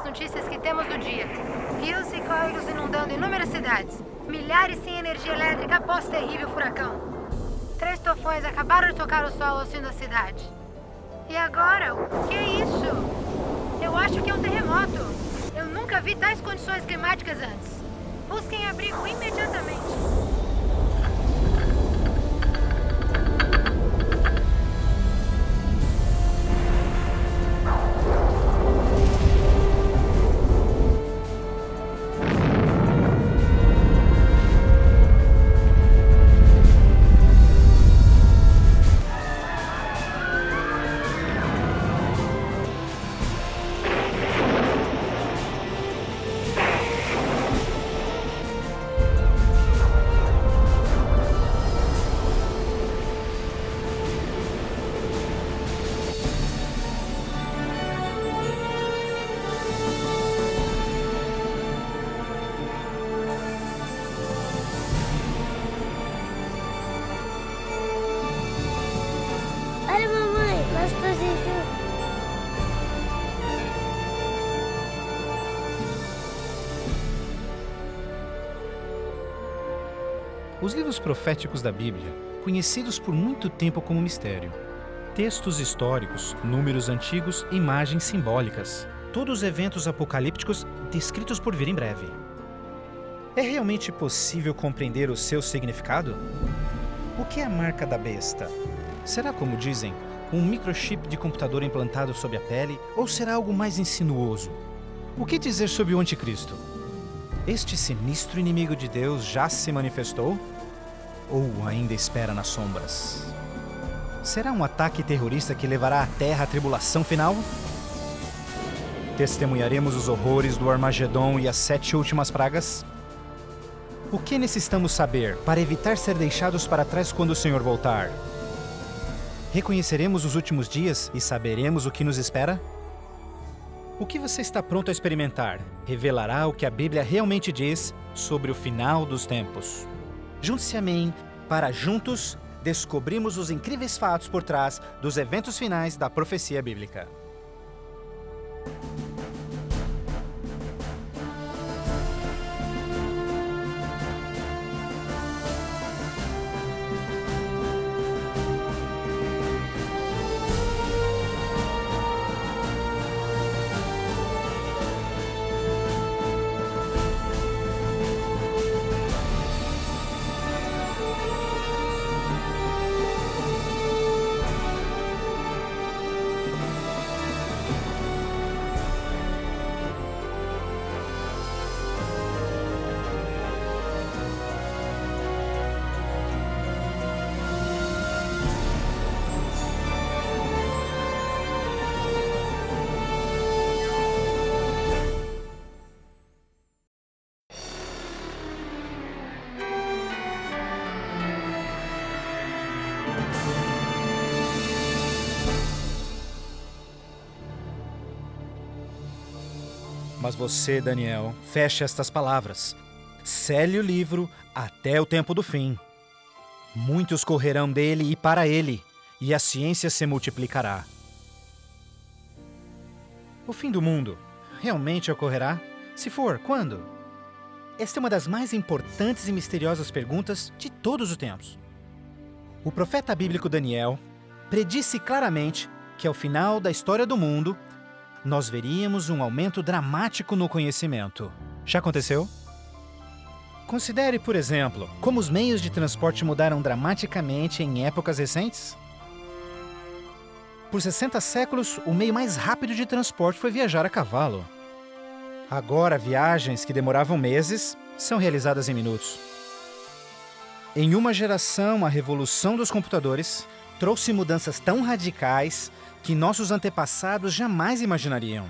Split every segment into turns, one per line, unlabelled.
notícias que temos do dia. Rios e córregos inundando inúmeras cidades. Milhares sem energia elétrica após terrível furacão. 3 tufões acabaram de tocar o solo ao sul da cidade. E agora? O que é isso? Eu acho que é um terremoto. Eu nunca vi tais condições climáticas antes. Busquem abrigo imediatamente.
Olha, mamãe, nós todos juntos.
Os livros proféticos da Bíblia, conhecidos por muito tempo como mistério. Textos históricos, números antigos, imagens simbólicas. Todos eventos apocalípticos descritos por vir em breve. É realmente possível compreender o seu significado? O que é a marca da besta? Será, como dizem, um microchip de computador implantado sob a pele ou será algo mais insinuoso? O que dizer sobre o anticristo? Este sinistro inimigo de Deus já se manifestou? Ou ainda espera nas sombras? Será um ataque terrorista que levará a Terra à tribulação final? Testemunharemos os horrores do Armagedon e as 7 últimas pragas? O que necessitamos saber para evitar ser deixados para trás quando o Senhor voltar? Reconheceremos os últimos dias e saberemos o que nos espera? O que você está pronto a experimentar revelará o que a Bíblia realmente diz sobre o final dos tempos. Junte-se a mim para juntos descobrirmos os incríveis fatos por trás dos eventos finais da profecia bíblica. Mas você, Daniel, feche estas palavras. Cele o livro até o tempo do fim. Muitos correrão dele e para ele, e a ciência se multiplicará. O fim do mundo realmente ocorrerá? Se for, quando? Esta é uma das mais importantes e misteriosas perguntas de todos os tempos. O profeta bíblico Daniel predisse claramente que ao final da história do mundo, nós veríamos um aumento dramático no conhecimento. Já aconteceu? Considere, por exemplo, como os meios de transporte mudaram dramaticamente em épocas recentes. Por 60 séculos, o meio mais rápido de transporte foi viajar a cavalo. Agora, viagens que demoravam meses são realizadas em minutos. Em uma geração, a revolução dos computadores trouxe mudanças tão radicais que nossos antepassados jamais imaginariam.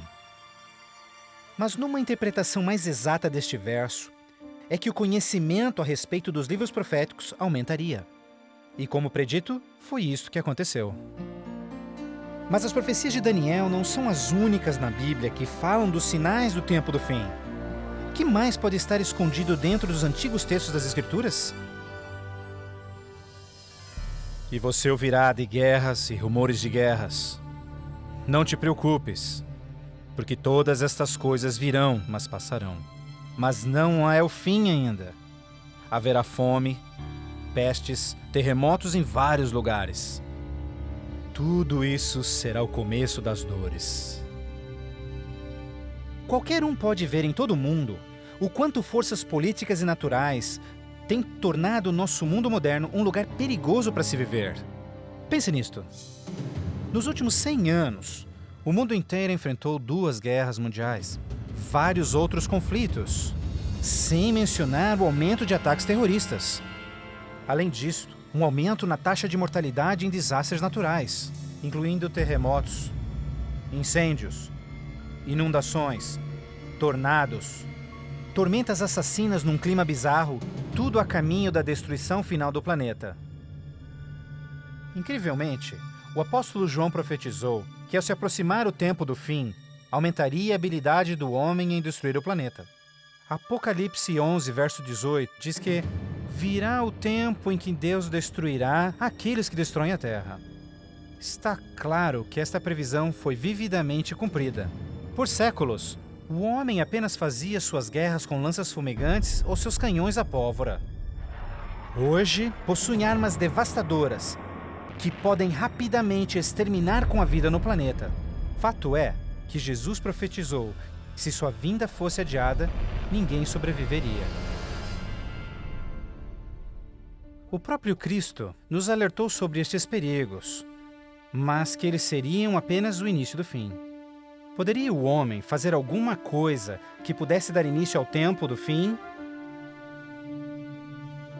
Mas numa interpretação mais exata deste verso, é que o conhecimento a respeito dos livros proféticos aumentaria. E como predito, foi isso que aconteceu. Mas as profecias de Daniel não são as únicas na Bíblia que falam dos sinais do tempo do fim. O que mais pode estar escondido dentro dos antigos textos das Escrituras? E você ouvirá de guerras e rumores de guerras. Não te preocupes. porque todas estas coisas virão, mas passarão. Mas não é o fim ainda. Haverá fome, pestes, terremotos em vários lugares. Tudo isso será o começo das dores. Qualquer um pode ver em todo o mundo o quanto forças políticas e naturais têm tornado o nosso mundo moderno um lugar perigoso para se viver. Pense nisto. Nos últimos 100 anos, o mundo inteiro enfrentou 2 guerras mundiais, vários outros conflitos, sem mencionar o aumento de ataques terroristas. Além disso, um aumento na taxa de mortalidade em desastres naturais, incluindo terremotos, incêndios, inundações, tornados, tormentas assassinas num clima bizarro, tudo a caminho da destruição final do planeta. Incrivelmente, o apóstolo João profetizou que ao se aproximar o tempo do fim, aumentaria a habilidade do homem em destruir o planeta. Apocalipse 11, verso 18, diz que virá o tempo em que Deus destruirá aqueles que destroem a terra. Está claro que esta previsão foi vividamente cumprida. Por séculos, o homem apenas fazia suas guerras com lanças fumegantes ou seus canhões à pólvora. Hoje, possuem armas devastadoras que podem rapidamente exterminar com a vida no planeta. Fato é que Jesus profetizou que se sua vinda fosse adiada, ninguém sobreviveria. O próprio Cristo nos alertou sobre estes perigos, mas que eles seriam apenas o início do fim. Poderia o homem fazer alguma coisa que pudesse dar início ao tempo do fim?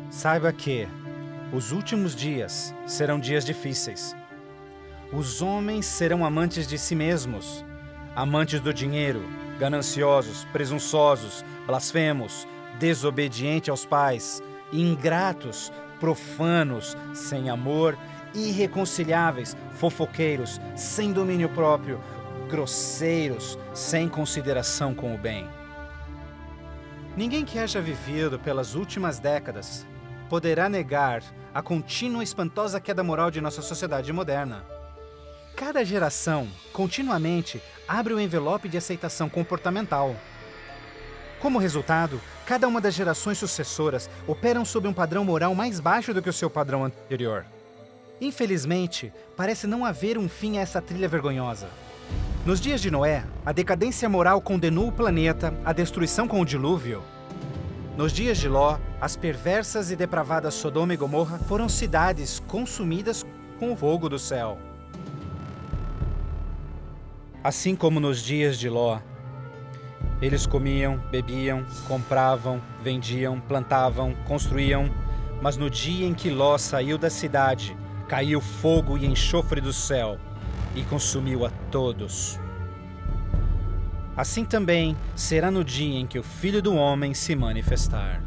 Saiba que os últimos dias serão dias difíceis. Os homens serão amantes de si mesmos, amantes do dinheiro, gananciosos, presunçosos, blasfemos, desobedientes aos pais, ingratos, profanos, sem amor, irreconciliáveis, fofoqueiros, sem domínio próprio, grosseiros, sem consideração com o bem. Ninguém que haja vivido pelas últimas décadas poderá negar a contínua e espantosa queda moral de nossa sociedade moderna. Cada geração, continuamente, abre o envelope de aceitação comportamental. Como resultado, cada uma das gerações sucessoras operam sob um padrão moral mais baixo do que o seu padrão anterior. Infelizmente, parece não haver um fim a essa trilha vergonhosa. Nos dias de Noé, a decadência moral condenou o planeta à destruição com o dilúvio. Nos dias de Ló, as perversas e depravadas Sodoma e Gomorra foram cidades consumidas com o fogo do céu. Assim como nos dias de Ló, eles comiam, bebiam, compravam, vendiam, plantavam, construíam, mas no dia em que Ló saiu da cidade, caiu fogo e enxofre do céu e consumiu a todos. Assim também será no dia em que o Filho do Homem se manifestar.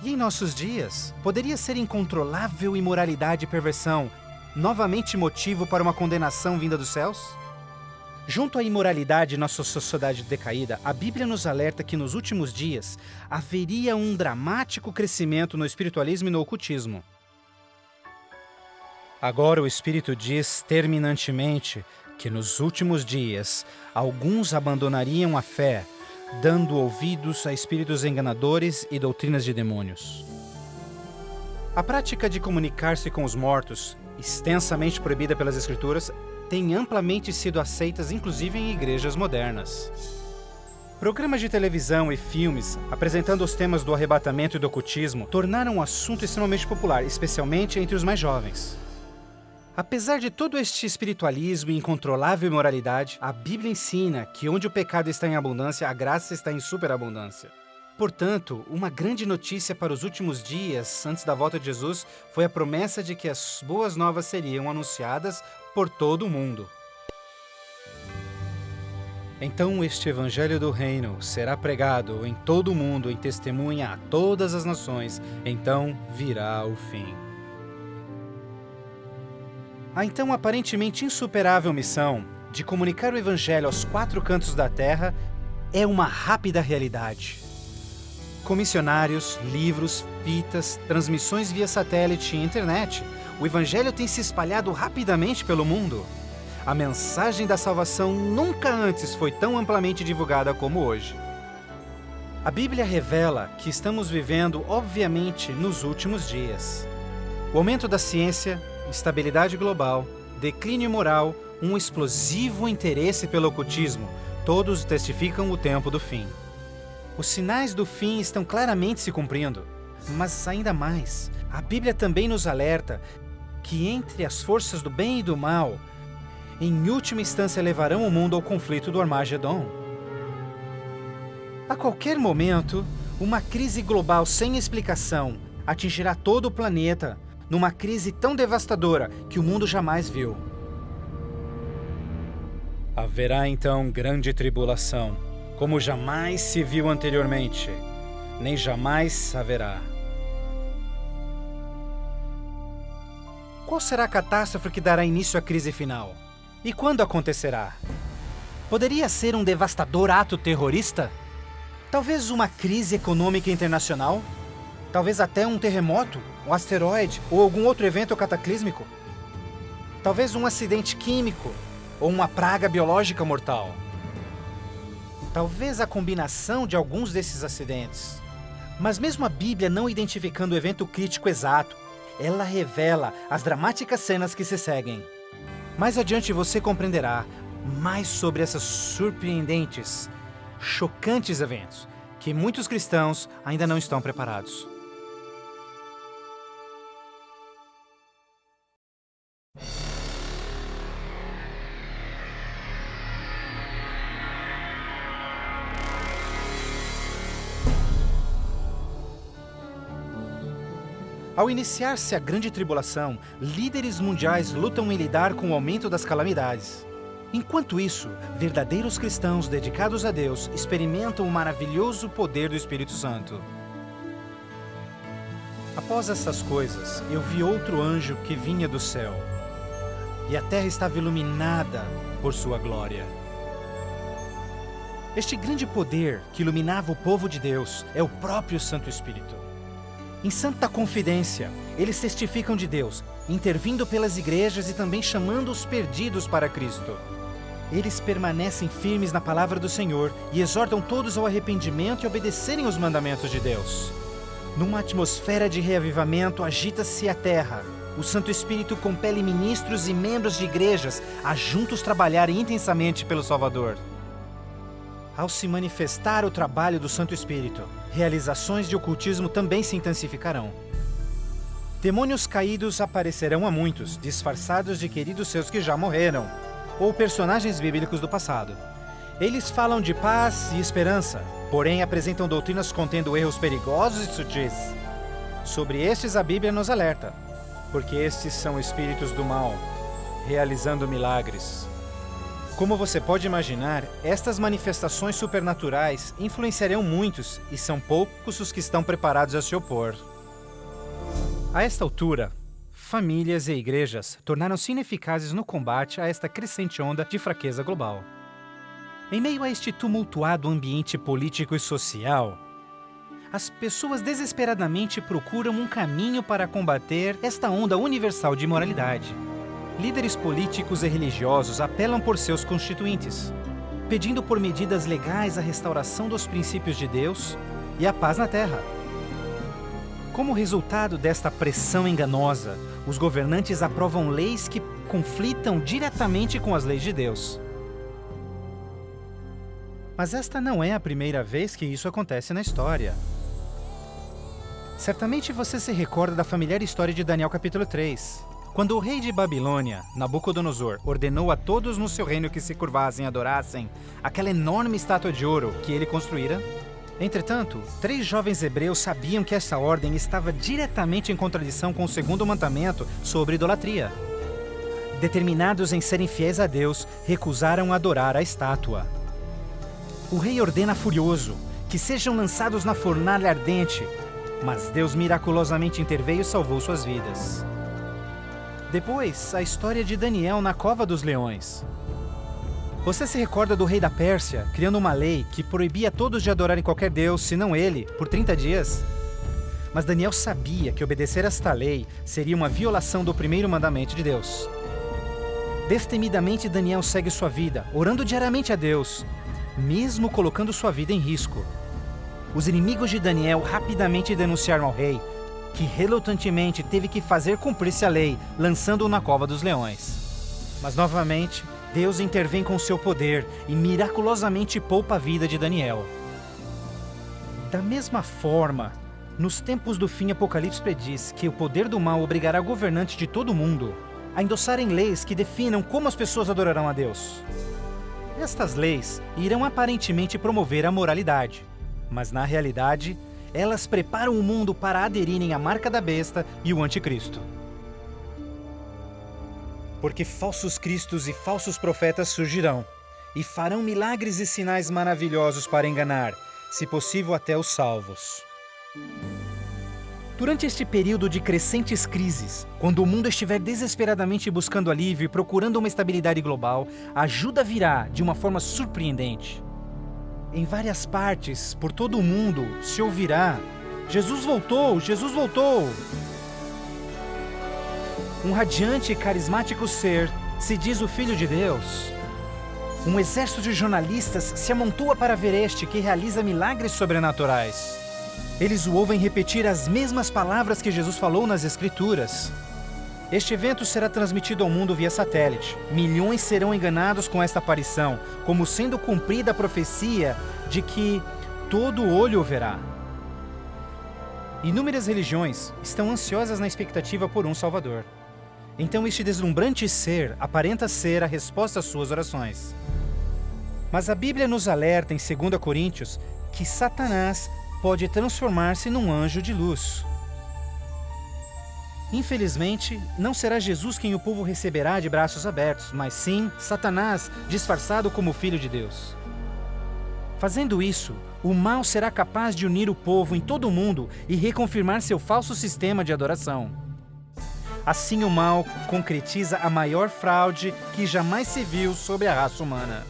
E em nossos dias, poderia ser incontrolável imoralidade e perversão novamente motivo para uma condenação vinda dos céus? Junto à imoralidade em nossa sociedade decaída, a Bíblia nos alerta que nos últimos dias haveria um dramático crescimento no espiritualismo e no ocultismo. Agora o Espírito diz terminantemente que nos últimos dias alguns abandonariam a fé, dando ouvidos a espíritos enganadores e doutrinas de demônios. A prática de comunicar-se com os mortos, extensamente proibida pelas Escrituras, tem amplamente sido aceitas inclusive em igrejas modernas. Programas de televisão e filmes apresentando os temas do arrebatamento e do ocultismo tornaram um assunto extremamente popular, especialmente entre os mais jovens. Apesar de todo este espiritualismo e incontrolável imoralidade, a Bíblia ensina que onde o pecado está em abundância, a graça está em superabundância. Portanto, uma grande notícia para os últimos dias, antes da volta de Jesus, foi a promessa de que as boas novas seriam anunciadas por todo o mundo. Então este evangelho do reino será pregado em todo o mundo em testemunha a todas as nações, então virá o fim. A então aparentemente insuperável missão de comunicar o evangelho aos 4 cantos da terra é uma rápida realidade. Com missionários, livros, fitas, transmissões via satélite e internet, o evangelho tem se espalhado rapidamente pelo mundo. a mensagem da salvação nunca antes foi tão amplamente divulgada como hoje. A Bíblia revela que estamos vivendo, obviamente, nos últimos dias. O aumento da ciência, instabilidade global, declínio moral, um explosivo interesse pelo ocultismo, todos testificam o tempo do fim. Os sinais do fim estão claramente se cumprindo, mas ainda mais, a Bíblia também nos alerta que entre as forças do bem e do mal, em última instância levarão o mundo ao conflito do Armagedon. A qualquer momento, uma crise global sem explicação atingirá todo o planeta, numa crise tão devastadora que o mundo jamais viu. Haverá então grande tribulação, como jamais se viu anteriormente, nem jamais haverá. Qual será a catástrofe que dará início à crise final? E quando acontecerá? Poderia ser um devastador ato terrorista? Talvez uma crise econômica internacional? Talvez até um terremoto, um asteroide ou algum outro evento cataclísmico? Talvez um acidente químico ou uma praga biológica mortal? Talvez a combinação de alguns desses acidentes. Mas mesmo a Bíblia não identificando o evento crítico exato, ela revela as dramáticas cenas que se seguem. Mais adiante você compreenderá mais sobre essas surpreendentes, chocantes eventos que muitos cristãos ainda não estão preparados. Ao iniciar-se a Grande Tribulação, líderes mundiais lutam em lidar com o aumento das calamidades. Enquanto isso, verdadeiros cristãos dedicados a Deus experimentam o maravilhoso poder do Espírito Santo. Após essas coisas, eu vi outro anjo que vinha do céu, e a terra estava iluminada por sua glória. Este grande poder que iluminava o povo de Deus é o próprio Santo Espírito. Em santa confidência, eles testificam de Deus, intervindo pelas igrejas e também chamando os perdidos para Cristo. Eles permanecem firmes na palavra do Senhor e exortam todos ao arrependimento e obedecerem os mandamentos de Deus. Numa atmosfera de reavivamento, agita-se a terra. O Santo Espírito compele ministros e membros de igrejas a juntos trabalharem intensamente pelo Salvador. Ao se manifestar o trabalho do Santo Espírito, realizações de ocultismo também se intensificarão. Demônios caídos aparecerão a muitos, disfarçados de queridos seus que já morreram, ou personagens bíblicos do passado. Eles falam de paz e esperança, porém apresentam doutrinas contendo erros perigosos e sutis. Sobre estes a Bíblia nos alerta, porque estes são espíritos do mal, realizando milagres. Como você pode imaginar, estas manifestações supernaturais influenciarão muitos e são poucos os que estão preparados a se opor. A esta altura, famílias e igrejas tornaram-se ineficazes no combate a esta crescente onda de fraqueza global. Em meio a este tumultuado ambiente político e social, as pessoas desesperadamente procuram um caminho para combater esta onda universal de imoralidade. Líderes políticos e religiosos apelam por seus constituintes, pedindo por medidas legais a restauração dos princípios de Deus e a paz na terra. Como resultado desta pressão enganosa, os governantes aprovam leis que conflitam diretamente com as leis de Deus. Mas esta não é a primeira vez que isso acontece na história. Certamente você se recorda da familiar história de Daniel capítulo 3. Quando o rei de Babilônia, Nabucodonosor, ordenou a todos no seu reino que se curvassem e adorassem aquela enorme estátua de ouro que ele construíra. Entretanto, 3 jovens hebreus sabiam que essa ordem estava diretamente em contradição com o segundo mandamento sobre idolatria. Determinados em serem fiéis a Deus, recusaram adorar a estátua. O rei ordena furioso que sejam lançados na fornalha ardente, mas Deus miraculosamente interveio e salvou suas vidas. Depois, a história de Daniel na cova dos leões. Você se recorda do rei da Pérsia criando uma lei que proibia todos de adorarem qualquer deus, senão ele, por 30 dias? Mas Daniel sabia que obedecer esta lei seria uma violação do primeiro mandamento de Deus. Destemidamente, Daniel segue sua vida, orando diariamente a Deus, mesmo colocando sua vida em risco. Os inimigos de Daniel rapidamente denunciaram ao rei, que relutantemente teve que fazer cumprir-se a lei, lançando-o na cova dos leões. Mas novamente, Deus intervém com seu poder e miraculosamente poupa a vida de Daniel. Da mesma forma, nos tempos do fim, Apocalipse prediz que o poder do mal obrigará governantes de todo o mundo a endossarem leis que definam como as pessoas adorarão a Deus. Estas leis irão aparentemente promover a moralidade, mas na realidade, elas preparam o mundo para aderirem à marca da besta e o anticristo. Porque falsos cristos e falsos profetas surgirão e farão milagres e sinais maravilhosos para enganar, se possível até os salvos. Durante este período de crescentes crises, quando o mundo estiver desesperadamente buscando alívio e procurando uma estabilidade global, a ajuda virá de uma forma surpreendente. Em várias partes, por todo o mundo, se ouvirá: Jesus voltou! Jesus voltou! Um radiante e carismático ser se diz o Filho de Deus. Um exército de jornalistas se amontoa para ver este que realiza milagres sobrenaturais. Eles o ouvem repetir as mesmas palavras que Jesus falou nas Escrituras. Este evento será transmitido ao mundo via satélite. Milhões serão enganados com esta aparição, como sendo cumprida a profecia de que todo olho o verá. Inúmeras religiões estão ansiosas na expectativa por um Salvador. Então este deslumbrante ser aparenta ser a resposta às suas orações. Mas a Bíblia nos alerta em 2 Coríntios que Satanás pode transformar-se num anjo de luz. Infelizmente, não será Jesus quem o povo receberá de braços abertos, mas sim Satanás, disfarçado como Filho de Deus. Fazendo isso, o mal será capaz de unir o povo em todo o mundo e reconfirmar seu falso sistema de adoração. Assim, o mal concretiza a maior fraude que jamais se viu sobre a raça humana.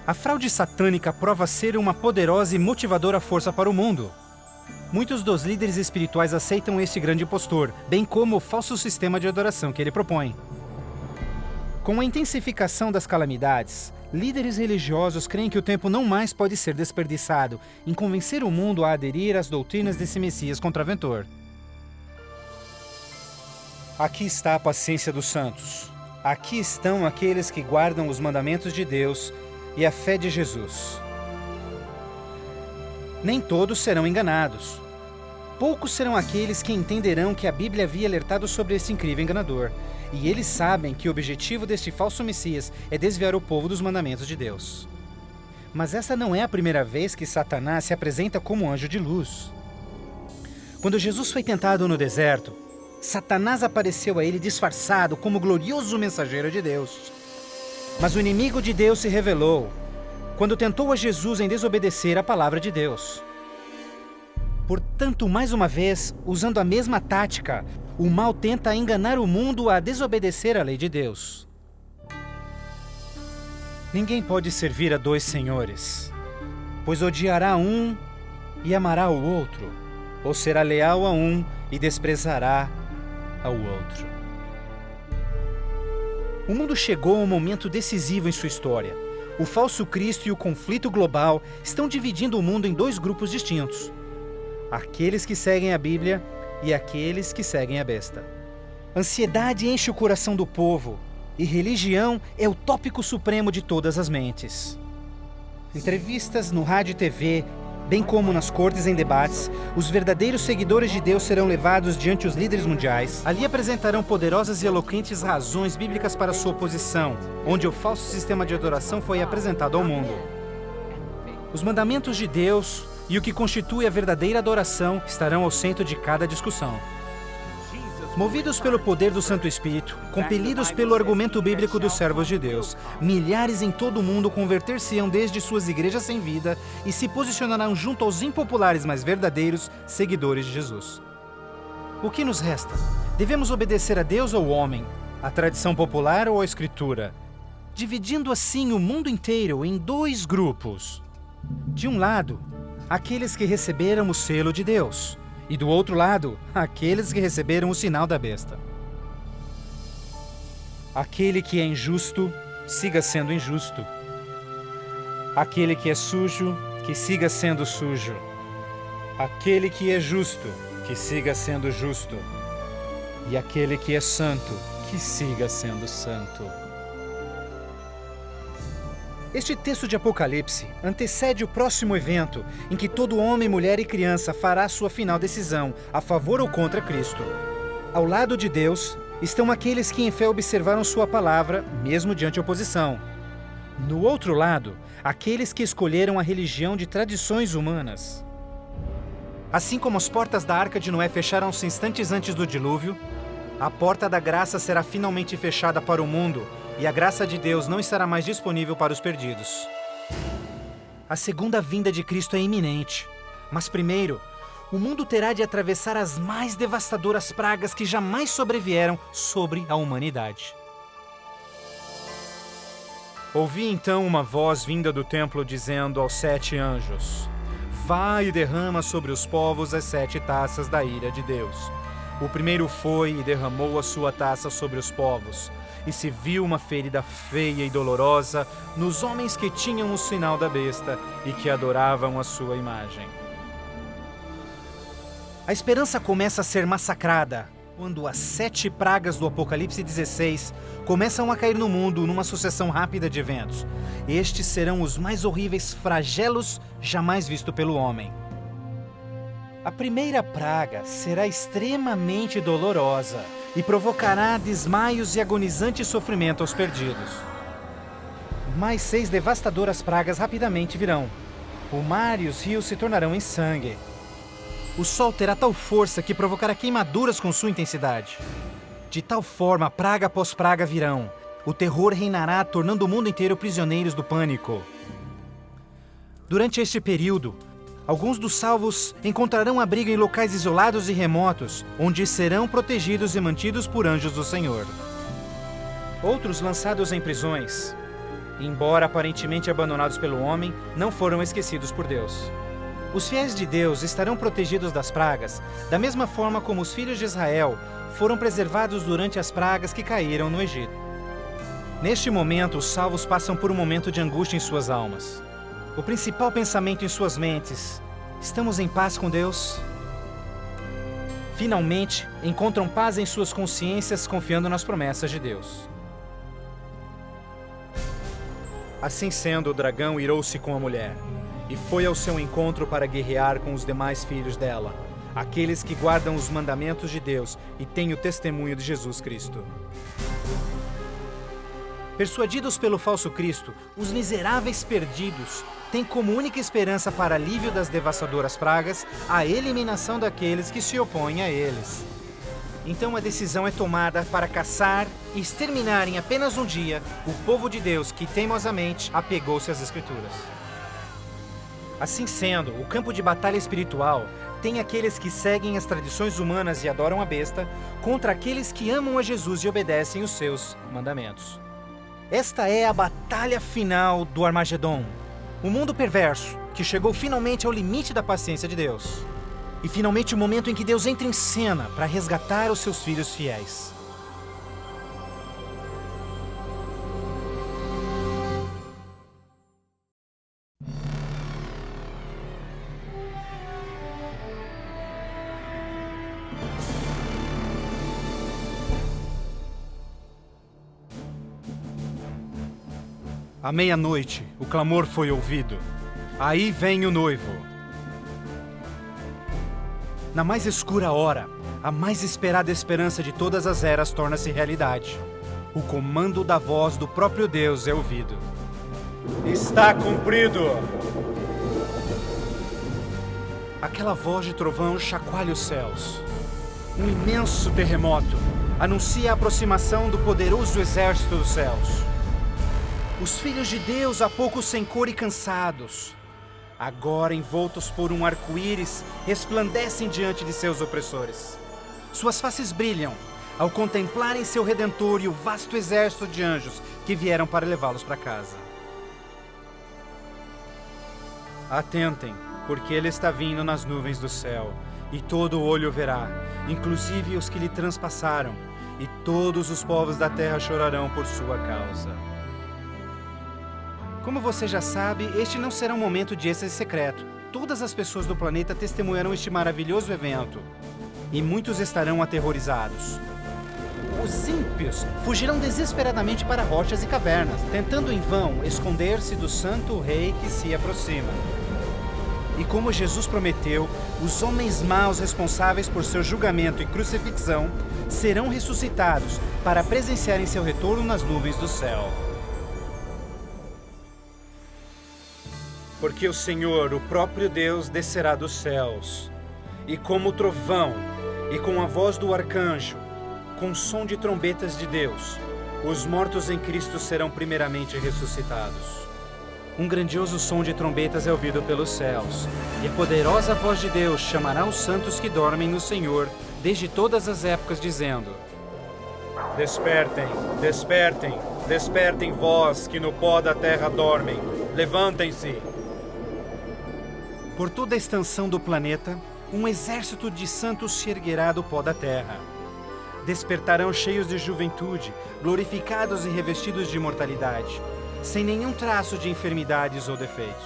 A fraude satânica prova ser uma poderosa e motivadora força para o mundo. Muitos dos líderes espirituais aceitam este grande impostor, bem como o falso sistema de adoração que ele propõe. Com a intensificação das calamidades, líderes religiosos creem que o tempo não mais pode ser desperdiçado em convencer o mundo a aderir às doutrinas desse Messias contraventor. Aqui está a paciência dos santos. Aqui estão aqueles que guardam os mandamentos de Deus e a fé de Jesus. Nem todos serão enganados. Poucos serão aqueles que entenderão que a Bíblia havia alertado sobre esse incrível enganador, e eles sabem que o objetivo deste falso Messias é desviar o povo dos mandamentos de Deus. Mas essa não é a primeira vez que Satanás se apresenta como anjo de luz. Quando Jesus foi tentado no deserto, Satanás apareceu a ele disfarçado como glorioso mensageiro de Deus. Mas o inimigo de Deus se revelou quando tentou a Jesus em desobedecer a palavra de Deus. Portanto, mais uma vez, usando a mesma tática, o mal tenta enganar o mundo a desobedecer a lei de Deus. Ninguém pode servir a dois senhores, pois odiará um e amará o outro, ou será leal a um e desprezará ao outro. O mundo chegou a um momento decisivo em sua história. O falso Cristo e o conflito global estão dividindo o mundo em dois grupos distintos: aqueles que seguem a Bíblia e aqueles que seguem a besta. Ansiedade enche o coração do povo, e religião é o tópico supremo de todas as mentes. Entrevistas no rádio e TV, bem como nas cortes em debates, os verdadeiros seguidores de Deus serão levados diante os líderes mundiais. Ali apresentarão poderosas e eloquentes razões bíblicas para sua oposição, onde o falso sistema de adoração foi apresentado ao mundo. Os mandamentos de Deus e o que constitui a verdadeira adoração estarão ao centro de cada discussão. Movidos pelo poder do Santo Espírito, compelidos pelo argumento bíblico dos servos de Deus, milhares em todo o mundo converter-se-ão desde suas igrejas sem vida e se posicionarão junto aos impopulares, mas verdadeiros seguidores de Jesus. O que nos resta? Devemos obedecer a Deus ou ao homem? A tradição popular ou a escritura? Dividindo assim o mundo inteiro em dois grupos. De um lado, aqueles que receberam o selo de Deus, e do outro lado, aqueles que receberam o sinal da besta. Aquele que é injusto, siga sendo injusto. Aquele que é sujo, que siga sendo sujo. Aquele que é justo, que siga sendo justo. E aquele que é santo, que siga sendo santo. Este texto de Apocalipse antecede o próximo evento em que todo homem, mulher e criança fará sua final decisão, a favor ou contra Cristo. Ao lado de Deus estão aqueles que em fé observaram sua palavra, mesmo diante oposição. No outro lado, aqueles que escolheram a religião de tradições humanas. Assim como as portas da Arca de Noé fecharam-se instantes antes do dilúvio, a porta da graça será finalmente fechada para o mundo e a graça de Deus não estará mais disponível para os perdidos. A segunda vinda de Cristo é iminente, mas primeiro, o mundo terá de atravessar as mais devastadoras pragas que jamais sobrevieram sobre a humanidade. Ouvi então uma voz vinda do templo dizendo aos 7 anjos: Vai e derrama sobre os povos as 7 taças da ira de Deus. O primeiro foi e derramou a sua taça sobre os povos, e se viu uma ferida feia e dolorosa nos homens que tinham o sinal da besta e que adoravam a sua imagem. A esperança começa a ser massacrada quando as 7 pragas do Apocalipse 16 começam a cair no mundo numa sucessão rápida de eventos. Estes serão os mais horríveis flagelos jamais vistos pelo homem. A primeira praga será extremamente dolorosa e provocará desmaios e agonizante sofrimento aos perdidos. Mais 6 devastadoras pragas rapidamente virão. O mar e os rios se tornarão em sangue. O sol terá tal força que provocará queimaduras com sua intensidade. De tal forma, praga após praga virão. O terror reinará, tornando o mundo inteiro prisioneiros do pânico. Durante este período, alguns dos salvos encontrarão abrigo em locais isolados e remotos, onde serão protegidos e mantidos por anjos do Senhor. Outros, lançados em prisões, embora aparentemente abandonados pelo homem, não foram esquecidos por Deus. Os fiéis de Deus estarão protegidos das pragas, da mesma forma como os filhos de Israel foram preservados durante as pragas que caíram no Egito. Neste momento, os salvos passam por um momento de angústia em suas almas. O principal pensamento em suas mentes: estamos em paz com Deus? Finalmente, encontram paz em suas consciências, confiando nas promessas de Deus. Assim sendo, o dragão irou-se com a mulher e foi ao seu encontro para guerrear com os demais filhos dela, aqueles que guardam os mandamentos de Deus e têm o testemunho de Jesus Cristo. Persuadidos pelo falso Cristo, os miseráveis perdidos têm como única esperança para alívio das devastadoras pragas a eliminação daqueles que se opõem a eles. Então a decisão é tomada para caçar e exterminar em apenas um dia o povo de Deus que teimosamente apegou-se às Escrituras. Assim sendo, o campo de batalha espiritual tem aqueles que seguem as tradições humanas e adoram a besta, contra aqueles que amam a Jesus e obedecem os seus mandamentos. Esta é a batalha final do Armagedon, o mundo perverso que chegou finalmente ao limite da paciência de Deus. E finalmente o momento em que Deus entra em cena para resgatar os seus filhos fiéis. À meia-noite, o clamor foi ouvido. Aí vem o noivo. Na mais escura hora, a mais esperada esperança de todas as eras torna-se realidade. O comando da voz do próprio Deus é ouvido. Está cumprido! Aquela voz de trovão chacoalha os céus. Um imenso terremoto anuncia a aproximação do poderoso exército dos céus. Os filhos de Deus, há pouco sem cor e cansados, agora envoltos por um arco-íris, resplandecem diante de seus opressores. Suas faces brilham, ao contemplarem seu Redentor e o vasto exército de anjos que vieram para levá-los para casa. Atentem, porque ele está vindo nas nuvens do céu, e todo olho o verá, inclusive os que lhe transpassaram, e todos os povos da terra chorarão por sua causa. Como você já sabe, este não será um momento de êxtase secreto. Todas as pessoas do planeta testemunharão este maravilhoso evento, e muitos estarão aterrorizados. Os ímpios fugirão desesperadamente para rochas e cavernas, tentando em vão esconder-se do santo rei que se aproxima. E como Jesus prometeu, os homens maus responsáveis por seu julgamento e crucifixão serão ressuscitados para presenciarem seu retorno nas nuvens do céu. Porque o Senhor, o próprio Deus, descerá dos céus, e como o trovão, e com a voz do arcanjo, com o som de trombetas de Deus, os mortos em Cristo serão primeiramente ressuscitados. Um grandioso som de trombetas é ouvido pelos céus, e a poderosa voz de Deus chamará os santos que dormem no Senhor desde todas as épocas, dizendo: Despertem, despertem, despertem vós que no pó da terra dormem, levantem-se. Por toda a extensão do planeta, um exército de santos se erguerá do pó da terra. Despertarão cheios de juventude, glorificados e revestidos de imortalidade, sem nenhum traço de enfermidades ou defeitos.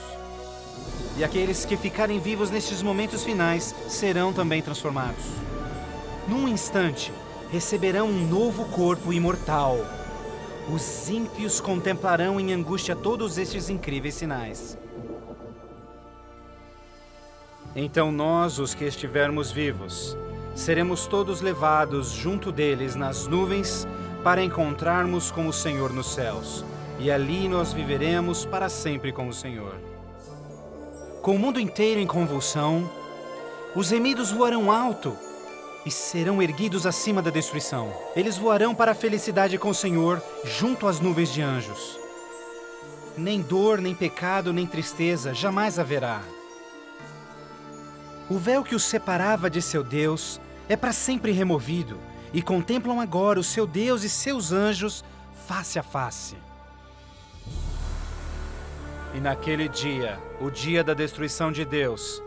E aqueles que ficarem vivos nestes momentos finais serão também transformados. Num instante, receberão um novo corpo imortal. Os ímpios contemplarão em angústia todos estes incríveis sinais. Então nós, os que estivermos vivos, seremos todos levados junto deles nas nuvens para encontrarmos com o Senhor nos céus, e ali nós viveremos para sempre com o Senhor. Com o mundo inteiro em convulsão, os remidos voarão alto e serão erguidos acima da destruição. Eles voarão para a felicidade com o Senhor junto às nuvens de anjos. Nem dor, nem pecado, nem tristeza jamais haverá. O véu que os separava de seu Deus é para sempre removido, e contemplam agora o seu Deus e seus anjos face a face. E naquele dia, o dia da destruição de Deus,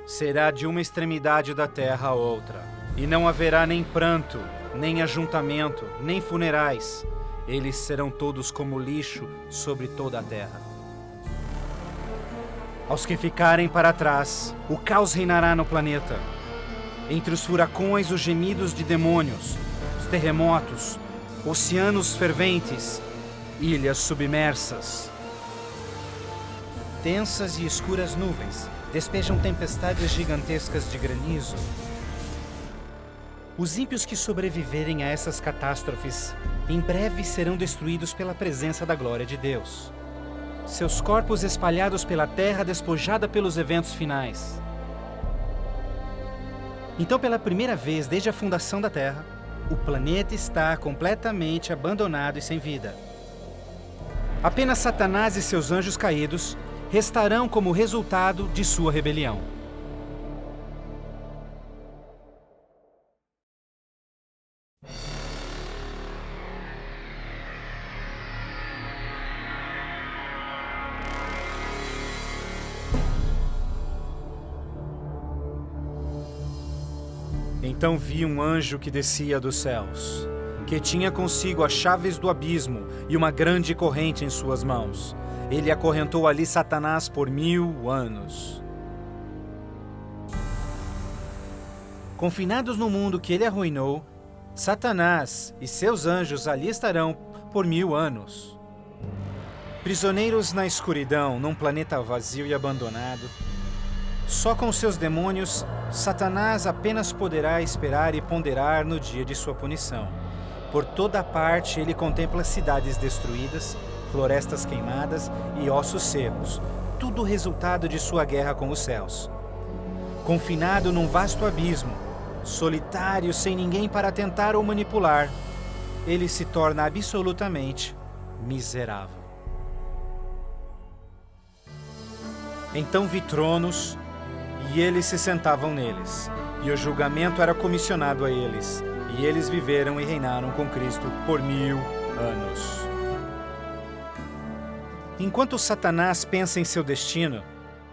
será de uma extremidade da terra a outra, e não haverá nem pranto, nem ajuntamento, nem funerais. Eles serão todos como lixo sobre toda a terra. Aos que ficarem para trás, o caos reinará no planeta. Entre os furacões, os gemidos de demônios, os terremotos, oceanos ferventes, ilhas submersas. Densas e escuras nuvens despejam tempestades gigantescas de granizo. Os ímpios que sobreviverem a essas catástrofes, em breve serão destruídos pela presença da glória de Deus. Seus corpos espalhados pela terra despojada pelos eventos finais. Então, pela primeira vez desde a fundação da Terra, o planeta está completamente abandonado e sem vida. Apenas Satanás e seus anjos caídos restarão como resultado de sua rebelião. Então vi um anjo que descia dos céus, que tinha consigo as chaves do abismo e uma grande corrente em suas mãos. Ele acorrentou ali Satanás por 1000 anos. Confinados no mundo que ele arruinou, Satanás e seus anjos ali estarão por 1000 anos. Prisioneiros na escuridão, num planeta vazio e abandonado, só com seus demônios, Satanás apenas poderá esperar e ponderar no dia de sua punição. Por toda parte ele contempla cidades destruídas, florestas queimadas e ossos secos, tudo resultado de sua guerra com os céus. Confinado num vasto abismo, solitário, sem ninguém para tentar ou manipular, ele se torna absolutamente miserável. Então vi tronos, e eles se sentavam neles, e o julgamento era comissionado a eles, E eles viveram e reinaram com Cristo por 1000 anos. Enquanto Satanás pensa em seu destino,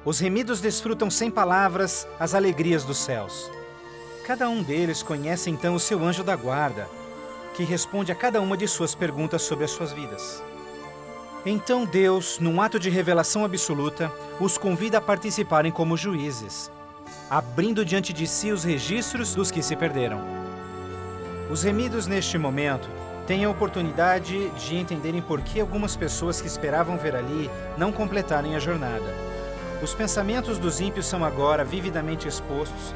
os remidos desfrutam sem palavras as alegrias dos céus. Cada um deles conhece então o seu anjo da guarda, que responde a cada uma de suas perguntas sobre as suas vidas. Então Deus, num ato de revelação absoluta, os convida a participarem como juízes, abrindo diante de si os registros dos que se perderam. Os remidos, neste momento, têm a oportunidade de entenderem por que algumas pessoas que esperavam ver ali não completarem a jornada. Os pensamentos dos ímpios são agora vividamente expostos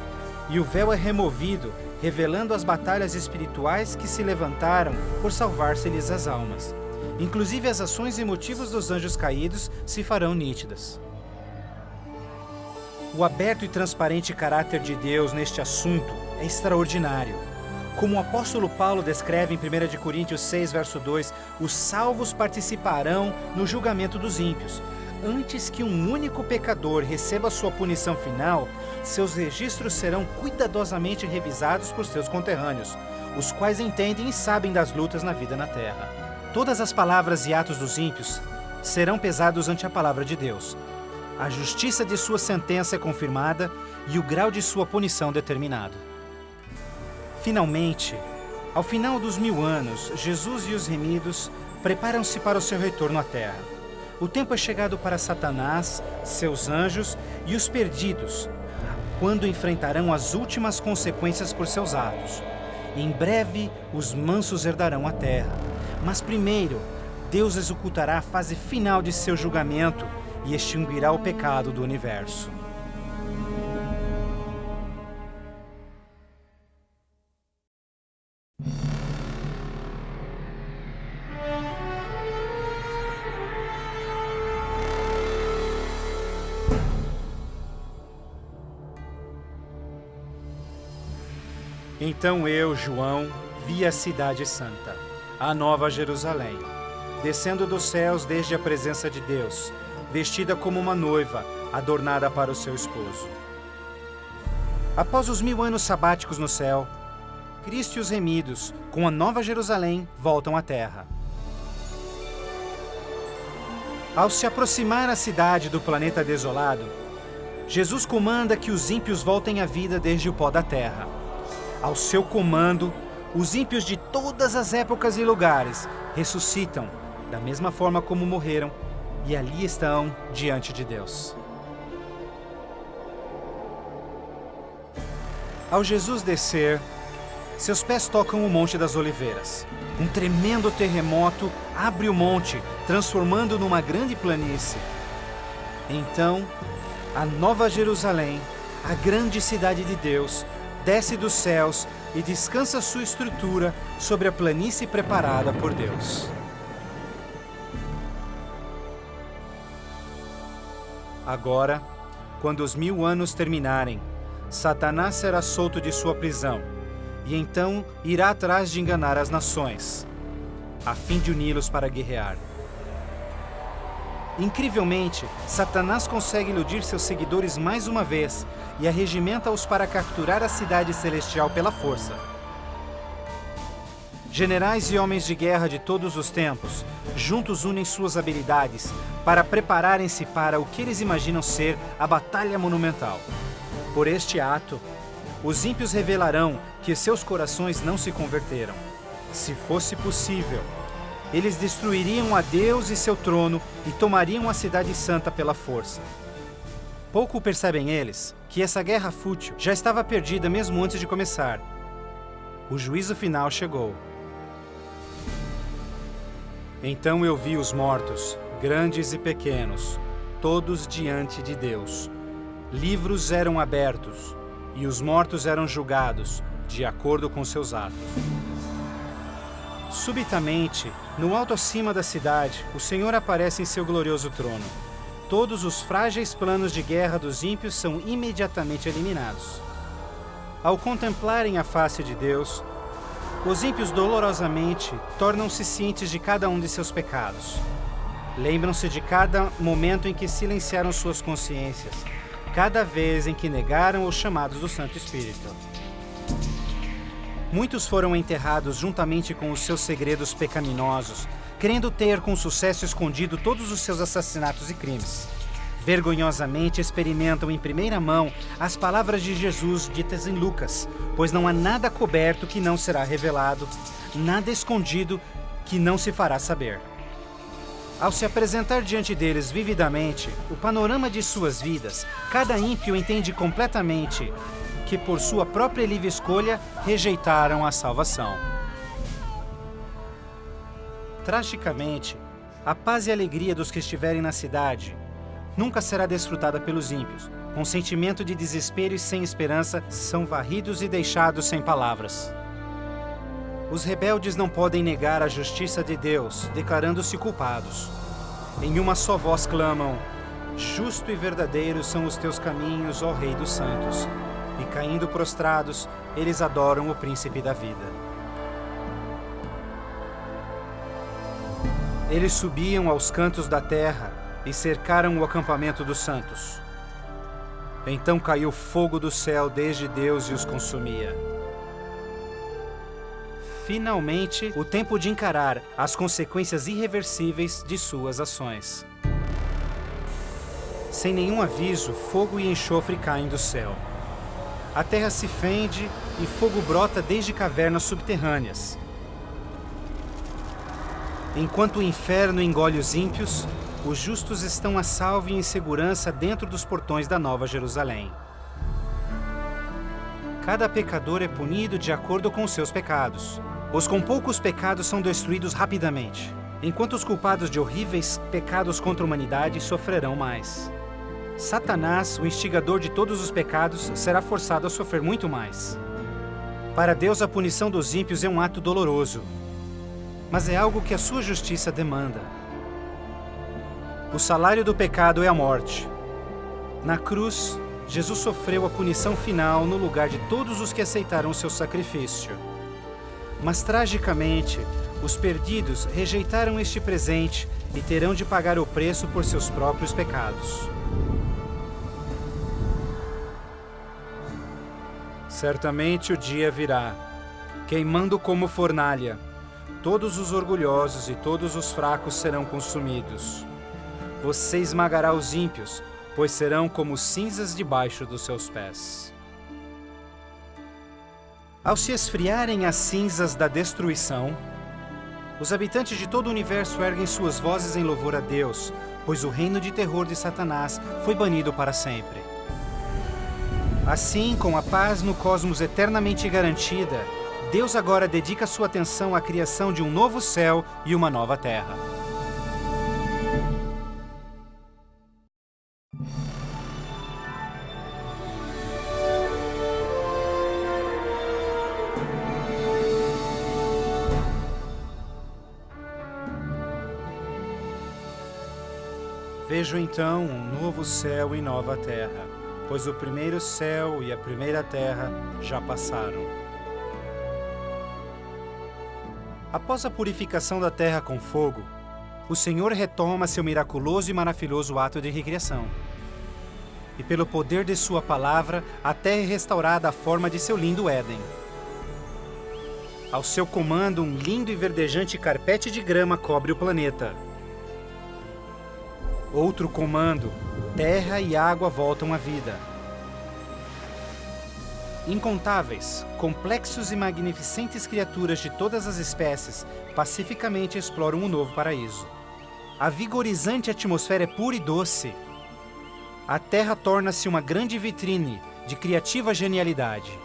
e o véu é removido, revelando as batalhas espirituais que se levantaram por salvar-se-lhes as almas. Inclusive as ações e motivos dos anjos caídos se farão nítidas. O aberto e transparente caráter de Deus neste assunto é extraordinário. Como o apóstolo Paulo descreve em 1 Coríntios 6, verso 2, os salvos participarão no julgamento dos ímpios. Antes que um único pecador receba sua punição final, seus registros serão cuidadosamente revisados por seus conterrâneos, os quais entendem e sabem das lutas na vida na terra. Todas as palavras e atos dos ímpios serão pesados ante a palavra de Deus. A justiça de sua sentença é confirmada e o grau de sua punição determinado. Finalmente, ao final dos 1000 anos, Jesus e os remidos preparam-se para o seu retorno à terra. O tempo é chegado para Satanás, seus anjos e os perdidos, quando enfrentarão as últimas consequências por seus atos. Em breve, os mansos herdarão a terra. Mas primeiro, Deus executará a fase final de seu julgamento e extinguirá o pecado do universo. Então eu, João, vi a cidade santa, a nova Jerusalém, descendo dos céus desde a presença de Deus, vestida como uma noiva, adornada para o seu esposo. Após os 1000 anos sabáticos no céu, Cristo e os remidos, com a nova Jerusalém, voltam à terra. Ao se aproximar a cidade do planeta desolado, Jesus comanda que os ímpios voltem à vida desde o pó da terra. Ao seu comando, os ímpios de todas as épocas e lugares ressuscitam, da mesma forma como morreram, e ali estão diante de Deus. Ao Jesus descer, seus pés tocam o Monte das Oliveiras. Um tremendo terremoto abre o monte, transformando numa grande planície. Então, a nova Jerusalém, a grande cidade de Deus, desce dos céus e descansa sua estrutura sobre a planície preparada por Deus. Agora, quando os 1000 anos terminarem, Satanás será solto de sua prisão e então irá atrás de enganar as nações, a fim de uni-los para guerrear. Incrivelmente, Satanás consegue iludir seus seguidores mais uma vez e arregimenta-os para capturar a cidade celestial pela força. Generais e homens de guerra de todos os tempos, juntos unem suas habilidades para prepararem-se para o que eles imaginam ser a batalha monumental. Por este ato, os ímpios revelarão que seus corações não se converteram. Se fosse possível, eles destruiriam a Deus e seu trono e tomariam a cidade santa pela força. Pouco percebem eles que essa guerra fútil já estava perdida mesmo antes de começar. O juízo final chegou. Então eu vi os mortos, grandes e pequenos, todos diante de Deus. Livros eram abertos e os mortos eram julgados de acordo com seus atos. Subitamente, no alto acima da cidade, o Senhor aparece em seu glorioso trono. Todos os frágeis planos de guerra dos ímpios são imediatamente eliminados. Ao contemplarem a face de Deus, os ímpios dolorosamente tornam-se cientes de cada um de seus pecados. Lembram-se de cada momento em que silenciaram suas consciências, cada vez em que negaram os chamados do Santo Espírito. Muitos foram enterrados juntamente com os seus segredos pecaminosos, querendo ter com sucesso escondido todos os seus assassinatos e crimes. Vergonhosamente experimentam em primeira mão as palavras de Jesus ditas em Lucas, pois não há nada coberto que não será revelado, nada escondido que não se fará saber. Ao se apresentar diante deles vividamente o panorama de suas vidas, cada ímpio entende completamente que por sua própria livre escolha rejeitaram a salvação. Tragicamente, a paz e a alegria dos que estiverem na cidade nunca será desfrutada pelos ímpios. Com sentimento de desespero e sem esperança, são varridos e deixados sem palavras. Os rebeldes não podem negar a justiça de Deus, declarando-se culpados. Em uma só voz clamam: justo e verdadeiro são os teus caminhos, ó Rei dos Santos. E caindo prostrados, eles adoram o Príncipe da Vida. Eles subiam aos cantos da terra e cercaram o acampamento dos santos. Então caiu fogo do céu desde Deus e os consumia. Finalmente, o tempo de encarar as consequências irreversíveis de suas ações. Sem nenhum aviso, fogo e enxofre caem do céu. A terra se fende e fogo brota desde cavernas subterrâneas. Enquanto o inferno engole os ímpios, os justos estão a salvo e em segurança dentro dos portões da Nova Jerusalém. Cada pecador é punido de acordo com os seus pecados. Os com poucos pecados são destruídos rapidamente, enquanto os culpados de horríveis pecados contra a humanidade sofrerão mais. Satanás, o instigador de todos os pecados, será forçado a sofrer muito mais. Para Deus, a punição dos ímpios é um ato doloroso, mas é algo que a sua justiça demanda. O salário do pecado é a morte. Na cruz, Jesus sofreu a punição final no lugar de todos os que aceitaram o seu sacrifício. Mas, tragicamente, os perdidos rejeitaram este presente e terão de pagar o preço por seus próprios pecados. Certamente o dia virá, queimando como fornalha. Todos os orgulhosos e todos os fracos serão consumidos. Você esmagará os ímpios, pois serão como cinzas debaixo dos seus pés. Ao se esfriarem as cinzas da destruição, os habitantes de todo o universo erguem suas vozes em louvor a Deus, pois o reino de terror de Satanás foi banido para sempre. Assim, com a paz no cosmos eternamente garantida, Deus agora dedica sua atenção à criação de um novo céu e uma nova terra. Vejo então um novo céu e nova terra, pois o primeiro céu e a primeira terra já passaram. Após a purificação da terra com fogo, o Senhor retoma seu miraculoso e maravilhoso ato de recriação. E pelo poder de sua palavra, a terra é restaurada à forma de seu lindo Éden. Ao seu comando, um lindo e verdejante carpete de grama cobre o planeta. Outro comando, terra e água voltam à vida. Incontáveis, complexos e magnificentes criaturas de todas as espécies pacificamente exploram um novo paraíso. A vigorizante atmosfera é pura e doce. A terra torna-se uma grande vitrine de criativa genialidade.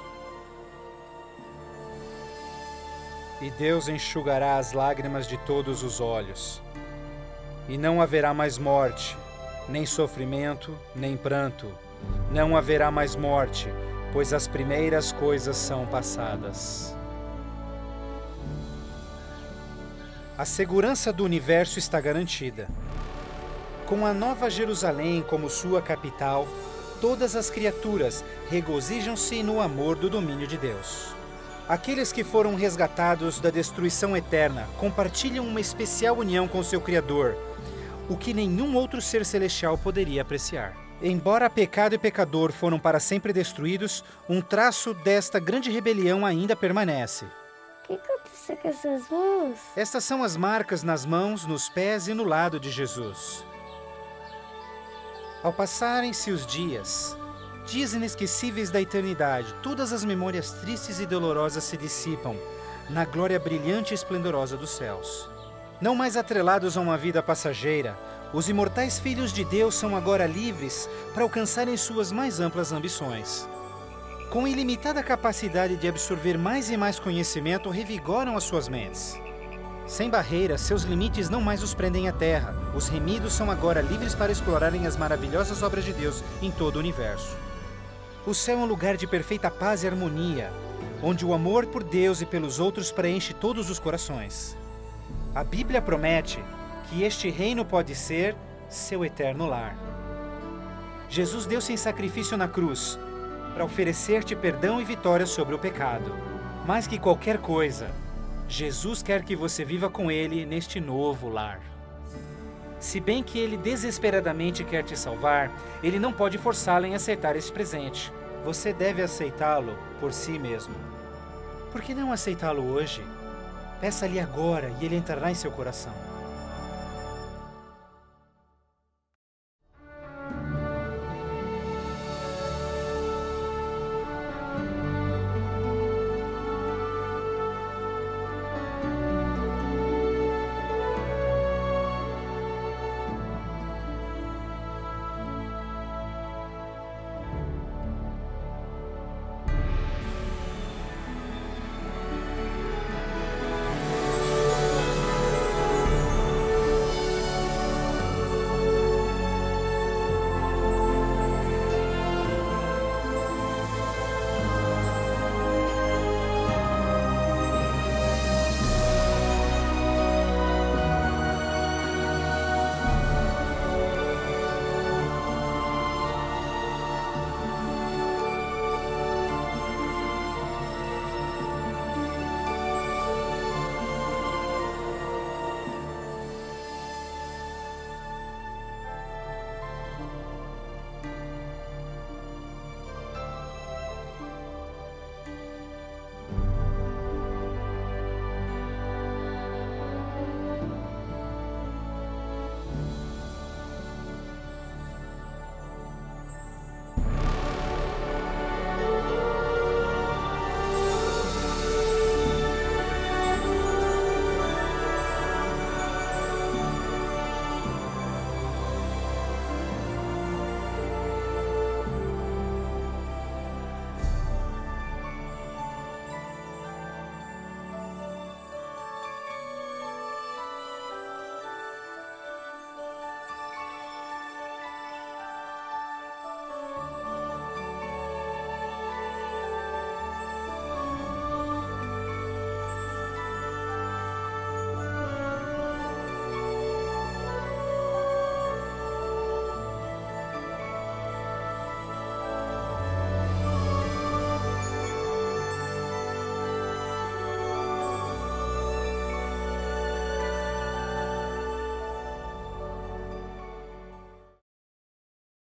E Deus enxugará as lágrimas de todos os olhos. E não haverá mais morte, nem sofrimento, nem pranto. Não haverá mais morte, pois as primeiras coisas são passadas. A segurança do universo está garantida. Com a Nova Jerusalém como sua capital, todas as criaturas regozijam-se no amor do domínio de Deus. Aqueles que foram resgatados da destruição eterna compartilham uma especial união com seu Criador, o que nenhum outro ser celestial poderia apreciar. Embora pecado e pecador foram para sempre destruídos, um traço desta grande rebelião ainda permanece.
O que aconteceu com essas mãos?
Estas são as marcas nas mãos, nos pés e no lado de Jesus. Ao passarem-se os dias inesquecíveis da eternidade, todas as memórias tristes e dolorosas se dissipam na glória brilhante e esplendorosa dos céus. Não mais atrelados a uma vida passageira, os imortais filhos de Deus são agora livres para alcançarem suas mais amplas ambições. Com ilimitada capacidade de absorver mais e mais conhecimento, revigoram as suas mentes. Sem barreiras, seus limites não mais os prendem à terra. Os remidos são agora livres para explorarem as maravilhosas obras de Deus em todo o universo. O céu é um lugar de perfeita paz e harmonia, onde o amor por Deus e pelos outros preenche todos os corações. A Bíblia promete que este reino pode ser seu eterno lar. Jesus deu-se em sacrifício na cruz para oferecer-te perdão e vitória sobre o pecado. Mais que qualquer coisa, Jesus quer que você viva com Ele neste novo lar. Se bem que Ele desesperadamente quer te salvar, Ele não pode forçá-lo em aceitar este presente. Você deve aceitá-lo por si mesmo. Por que não aceitá-lo hoje? Peça-lhe agora e Ele entrará em seu coração.